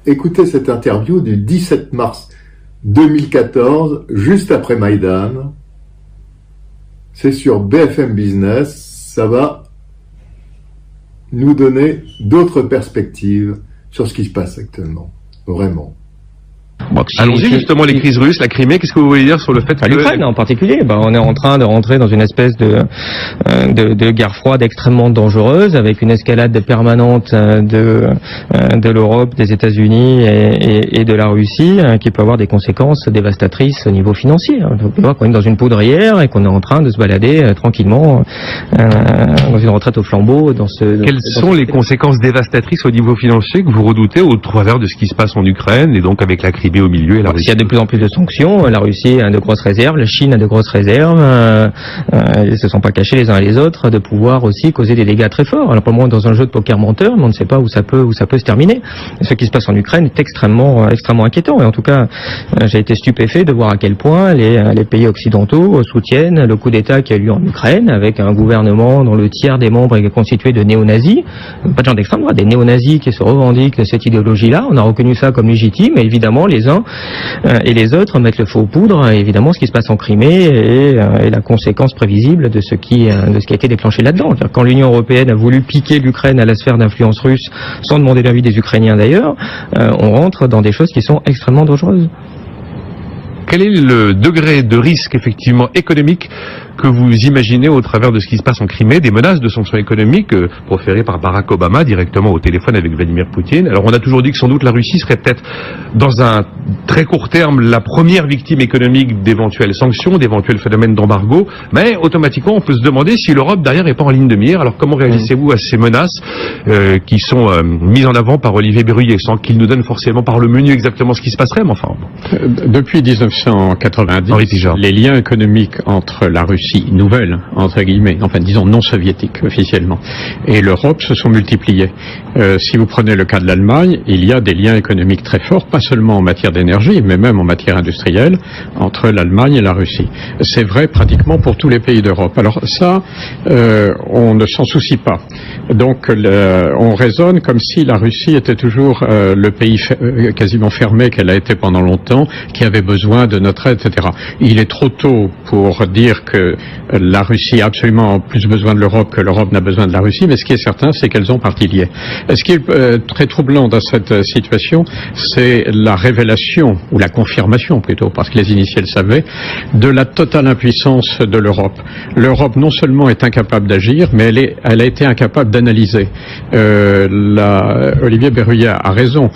Écoutez cette interview du 17 mars 2014, juste après Maïdan. C'est sur BFM Business. Ça va nous donner d'autres perspectives sur ce qui se passe actuellement. Vraiment. Bon, allons-y justement, les crises russes, la Crimée, qu'est-ce que vous voulez dire sur le fait que... L'Ukraine en particulier, on est en train de rentrer dans une espèce de guerre froide extrêmement dangereuse, avec une escalade permanente de l'Europe, des États-Unis et de la Russie, qui peut avoir des conséquences dévastatrices au niveau financier. On peut voir qu'on est dans une poudrière et qu'on est en train de se balader tranquillement dans une retraite au flambeau. Quelles sont les conséquences dévastatrices au niveau financier que vous redoutez au travers de ce qui se passe en Ukraine et donc avec la Crimée au milieu et la Russie? Il y a de plus en plus de sanctions. La Russie a de grosses réserves, la Chine a de grosses réserves. Ils ne se sont pas cachés les uns et les autres de pouvoir aussi causer des dégâts très forts. Alors pour le moment dans un jeu de poker menteur, mais on ne sait pas où ça peut se terminer. Et ce qui se passe en Ukraine est extrêmement inquiétant. Et en tout cas, j'ai été stupéfait de voir à quel point les pays occidentaux soutiennent le coup d'État qui a eu lieu en Ukraine, avec un gouvernement dont le tiers des membres est constitué de néo-nazis, pas de gens d'extrême droite, des néo-nazis qui se revendiquent de cette idéologie-là. On a reconnu ça comme légitime, et évidemment les uns et les autres mettent le feu aux poudres. Et évidemment, ce qui se passe en Crimée est la conséquence prévisible de ce qui a été déclenché là-dedans. Quand l'Union européenne a voulu piquer l'Ukraine à la sphère d'influence russe, sans demander l'avis des Ukrainiens d'ailleurs, on rentre dans des choses qui sont extrêmement dangereuses. Quel est le degré de risque effectivement économique que vous imaginez au travers de ce qui se passe en Crimée, des menaces de sanctions économiques proférées par Barack Obama directement au téléphone avec Vladimir Poutine? Alors on a toujours dit que sans doute la Russie serait peut-être dans un très court terme la première victime économique d'éventuelles sanctions, d'éventuels phénomènes d'embargo, mais automatiquement on peut se demander si l'Europe derrière n'est pas en ligne de mire. Alors comment réagissez-vous à ces menaces qui sont mises en avant par Olivier Berruyer, sans qu'il nous donne forcément par le menu exactement ce qui se passerait, mais enfin bon. Depuis 1990, les liens économiques entre la Russie nouvelle, entre guillemets, enfin disons non soviétique officiellement, et l'Europe se sont multipliés. Si vous prenez le cas de l'Allemagne, il y a des liens économiques très forts, pas seulement en matière d'énergie, mais même en matière industrielle, entre l'Allemagne et la Russie. C'est vrai pratiquement pour tous les pays d'Europe. Alors ça, on ne s'en soucie pas. Donc on raisonne comme si la Russie était toujours le pays quasiment fermé qu'elle a été pendant longtemps, qui avait besoin de notre aide, etc. Il est trop tôt pour dire que la Russie a absolument plus besoin de l'Europe que l'Europe n'a besoin de la Russie, mais ce qui est certain, c'est qu'elles ont partie liée. Ce qui est très troublant dans cette situation, c'est la révélation, ou la confirmation plutôt, parce que les initiés savaient, de la totale impuissance de l'Europe. L'Europe non seulement est incapable d'agir, mais elle a été incapable d'analyser. Olivier Berruyer a raison.